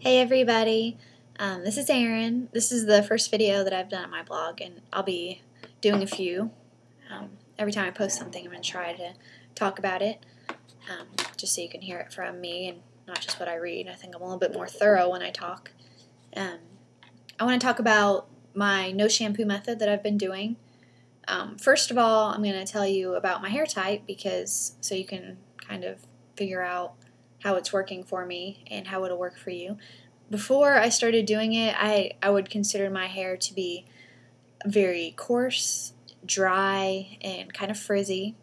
Hey everybody, this is Erin. This is the first video that I've done on my blog, and I'll be doing a few. Every time I post something, I'm going to try to talk about it, just so you can hear it from me and not just what I read. I think I'm a little bit more thorough when I talk. I want to talk about my no shampoo method that I've been doing. First of all, I'm going to tell you about my hair type, so you can kind of figure out how it's working for me and how it'll work for you. Before I started doing it, I would consider my hair to be very coarse, dry, and kind of frizzy.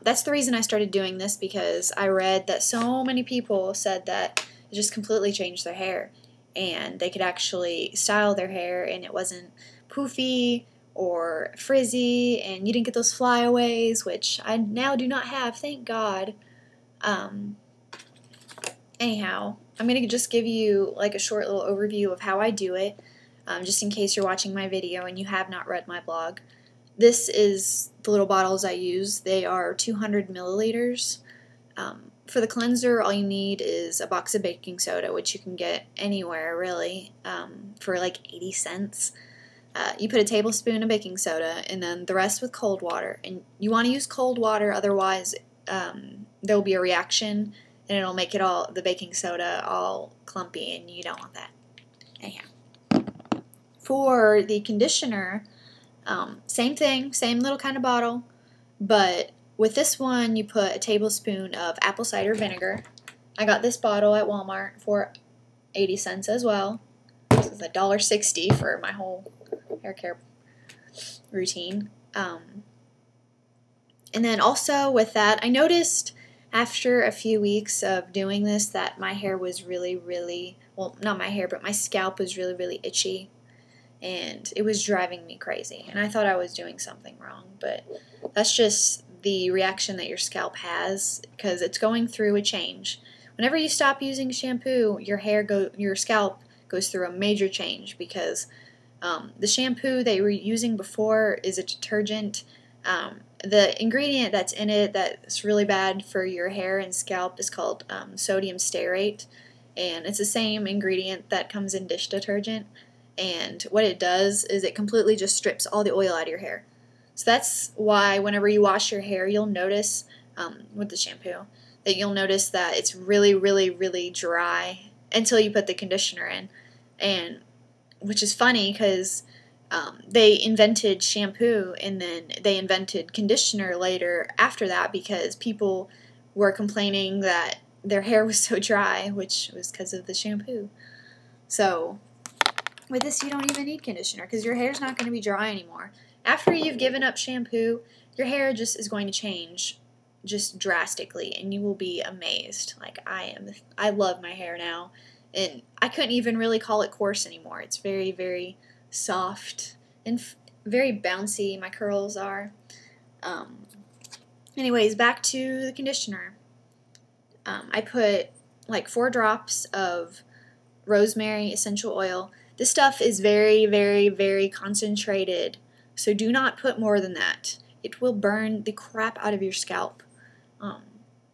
That's the reason I started doing this, because I read that so many people said that it just completely changed their hair, and they could actually style their hair and it wasn't poofy or frizzy, and you didn't get those flyaways, which I now do not have, thank God. Anyhow, I'm going to just give you like a short little overview of how I do it, just in case you're watching my video and you have not read my blog. This is the little bottles I use. They are 200 milliliters. For the cleanser, all you need is a box of baking soda, which you can get anywhere really, for like 80 cents. You put a tablespoon of baking soda and then the rest with cold water. And you want to use cold water, otherwise there will be a reaction and it'll make the baking soda all clumpy, and you don't want that. Anyhow, for the conditioner, same thing, same little kind of bottle, but with this one you put a tablespoon of apple cider vinegar. I got this bottle at Walmart for 80 cents as well. This is $1.60 for my whole hair care routine. And then also with that, I noticed after a few weeks of doing this that my hair was really, well, not my hair, but my scalp was really itchy, and it was driving me crazy, and I thought I was doing something wrong, but that's just the reaction that your scalp has, because it's going through a change. Whenever you stop using shampoo, your scalp goes through a major change, because the shampoo that you were using before is a detergent. The ingredient that's in it that's really bad for your hair and scalp is called sodium stearate, and it's the same ingredient that comes in dish detergent, and what it does is it completely just strips all the oil out of your hair. So that's why whenever you wash your hair, you'll notice with the shampoo that you'll notice that it's really dry until you put the conditioner in, and which is funny because they invented shampoo and then they invented conditioner later after that, because people were complaining that their hair was so dry, which was because of the shampoo. So with this, you don't even need conditioner because your hair's not going to be dry anymore. After you've given up shampoo, your hair just is going to change just drastically, and you will be amazed. Like I am. I love my hair now, and I couldn't even really call it coarse anymore. It's very soft and very bouncy. My curls are. Anyways, back to the conditioner. I put like 4 drops of rosemary essential oil. This stuff is very concentrated, so do not put more than that. It will burn the crap out of your scalp.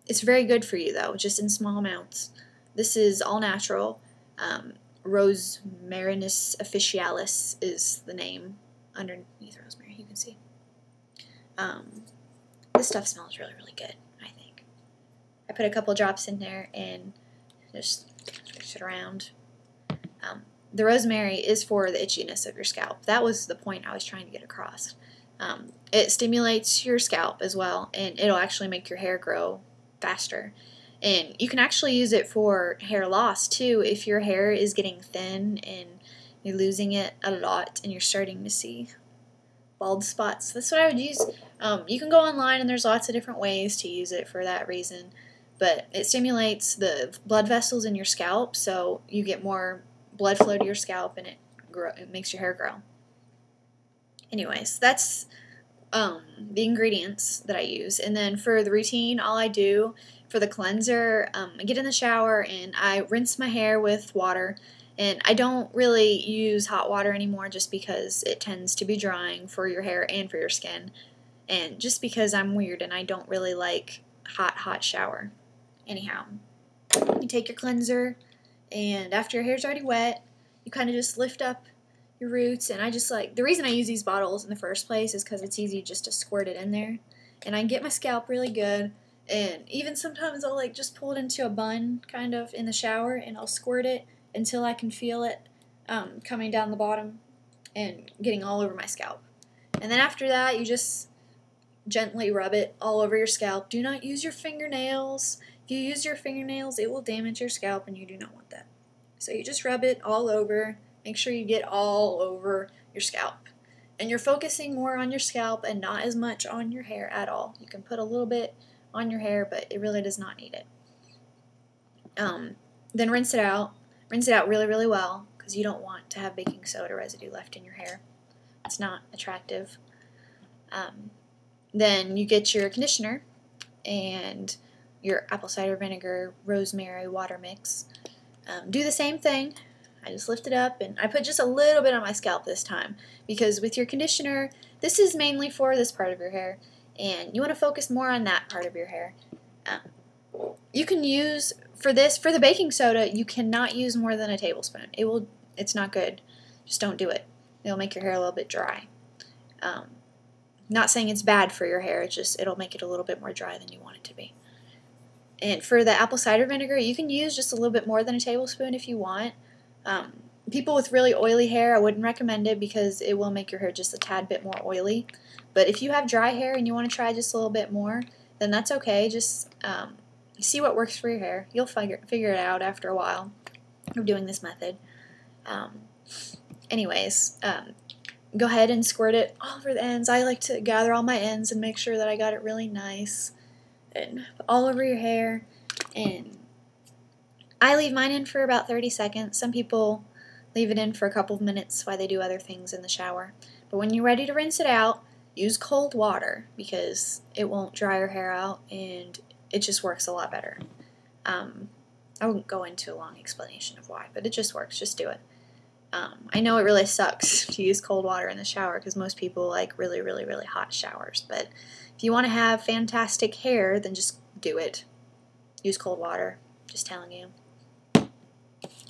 It's very good for you though, just in small amounts. This is all natural. Rosmarinus officialis is the name underneath rosemary, you can see. This stuff smells really good, I think. I put a couple drops in there and just mix it around. The rosemary is for the itchiness of your scalp. That was the point I was trying to get across. It stimulates your scalp as well, and it'll actually make your hair grow faster. And you can actually use it for hair loss too, if your hair is getting thin and you're losing it a lot and you're starting to see bald spots. That's what I would use. You can go online and there's lots of different ways to use it for that reason, but it stimulates the blood vessels in your scalp, so you get more blood flow to your scalp, and it makes your hair grow. Anyways, that's the ingredients that I use. And then for the routine, all I do for the cleanser, I get in the shower and I rinse my hair with water, and I don't really use hot water anymore just because it tends to be drying for your hair and for your skin, and just because I'm weird and I don't really like hot shower. Anyhow, you take your cleanser, And after your hair's already wet, you kind of just lift up your roots. And I just the reason I use these bottles in the first place is because it's easy just to squirt it in there. And I get my scalp really good. And even sometimes I'll just pull it into a bun kind of in the shower, and I'll squirt it until I can feel it coming down the bottom and getting all over my scalp. And then after that, you just gently rub it all over your scalp. Do not use your fingernails. If you use your fingernails, it will damage your scalp, and you do not want that. So you just rub it all over. Make sure you get all over your scalp. And you're focusing more on your scalp and not as much on your hair at all. You can put a little bit on your hair, but it really does not need it. Then rinse it out. Rinse it out really, really well, because you don't want to have baking soda residue left in your hair. It's not attractive. Then you get your conditioner and your apple cider vinegar, rosemary water mix. Do the same thing. I just lift it up, and I put just a little bit on my scalp this time, because with your conditioner, this is mainly for this part of your hair, and you want to focus more on that part of your hair. You can use, for the baking soda, you cannot use more than a tablespoon. It's not good. Just don't do it. It'll make your hair a little bit dry. Not saying it's bad for your hair, it'll make it a little bit more dry than you want it to be. And for the apple cider vinegar, you can use just a little bit more than a tablespoon if you want. People with really oily hair, I wouldn't recommend it, because it will make your hair just a tad bit more oily. But if you have dry hair and you want to try just a little bit more, then that's okay. Just see what works for your hair. You'll figure it out after a while of doing this method. Anyways, go ahead and squirt it all over the ends. I like to gather all my ends and make sure that I got it really nice and all over your hair. And I leave mine in for about 30 seconds. Some people leave it in for a couple of minutes while they do other things in the shower. But when you're ready to rinse it out, use cold water, because it won't dry your hair out and it just works a lot better. I won't go into a long explanation of why, but it just works. Just do it. I know it really sucks to use cold water in the shower, because most people like really, really, really hot showers. But if you want to have fantastic hair, then just do it. Use cold water. Just telling you.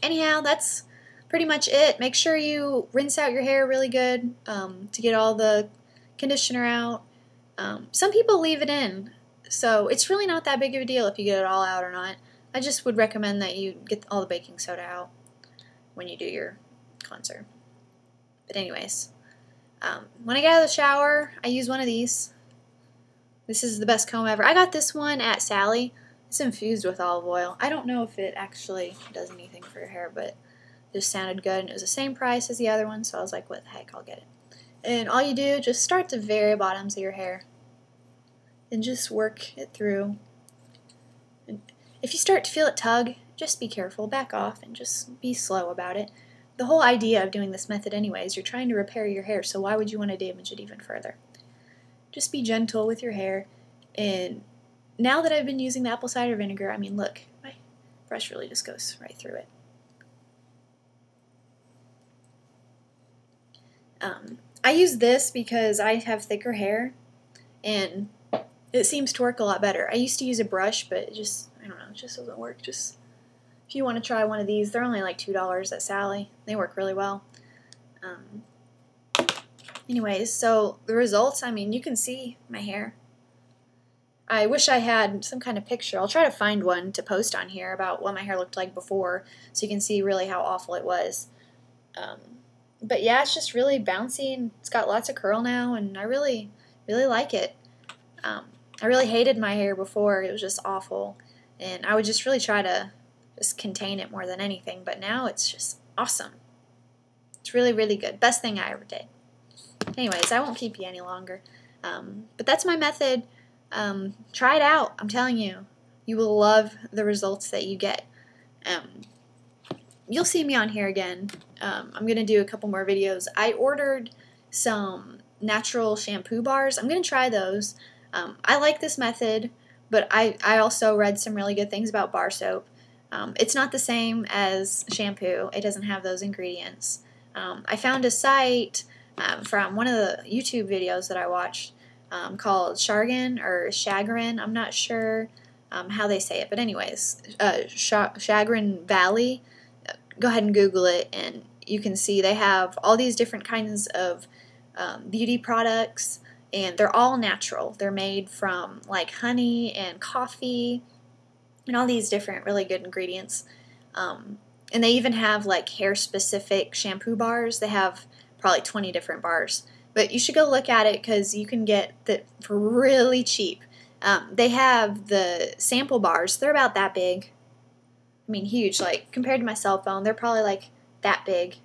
Anyhow, that's pretty much it. Make sure you rinse out your hair really good to get all the conditioner out. Some people leave it in, so it's really not that big of a deal if you get it all out or not. I just would recommend that you get all the baking soda out when you do your cleanser. But anyways, when I get out of the shower, I use one of these. This is the best comb ever. I got this one at Sally. It's infused with olive oil. I don't know if it actually does anything for your hair, but it just sounded good, and it was the same price as the other one, so I was like, what the heck, I'll get it. And all you do, just start at the very bottoms of your hair and just work it through. And if you start to feel it tug, just be careful, back off, and just be slow about it. The whole idea of doing this method anyway is you're trying to repair your hair, so why would you want to damage it even further? Just be gentle with your hair. And now that I've been using the apple cider vinegar, I mean, look, my brush really just goes right through it. I use this because I have thicker hair, and it seems to work a lot better. I used to use a brush, but I don't know, it just doesn't work. Just if you want to try one of these, they're only like $2 at Sally. They work really well. Anyways, so the results, I mean, you can see my hair. I wish I had some kind of picture. I'll try to find one to post on here about what my hair looked like before, so you can see really how awful it was. But yeah, it's just really bouncy, and it's got lots of curl now, and I really, really like it. I really hated my hair before. It was just awful, and I would just really try to just contain it more than anything, but now it's just awesome. It's really, really good. Best thing I ever did. Anyways, I won't keep you any longer. But that's my method. Try it out. I'm telling you. You will love the results that you get. You'll see me on here again. I'm going to do a couple more videos. I ordered some natural shampoo bars. I'm going to try those. I like this method, but I also read some really good things about bar soap. It's not the same as shampoo. It doesn't have those ingredients. I found a site from one of the YouTube videos that I watched called Shargan or Chagrin. I'm not sure how they say it, but anyways, Chagrin Valley. go ahead and Google it, and you can see they have all these different kinds of beauty products, and they're all natural. They're made from like honey and coffee and all these different really good ingredients. And they even have like hair specific shampoo bars. They have probably 20 different bars. But you should go look at it because you can get that for really cheap. They have the sample bars. They're about that big. I mean, huge. Like compared to my cell phone, they're probably like that big.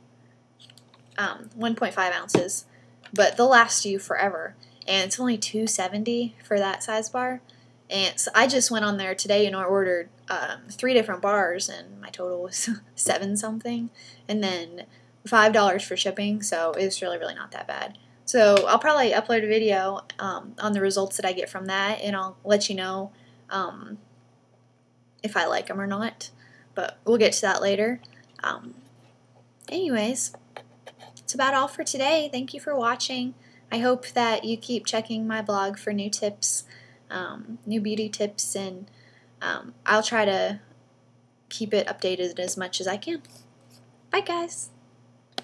1.5 ounces. But they'll last you forever. And it's only $2.70 for that size bar. And so I just went on there today and I ordered 3 different bars, and my total was $7 something, and then $5 for shipping. So it's really, really not that bad. So I'll probably upload a video on the results that I get from that, and I'll let you know if I like them or not. But we'll get to that later. Anyways, that's about all for today. Thank you for watching. I hope that you keep checking my blog for new tips, new beauty tips, and I'll try to keep it updated as much as I can. Bye, guys.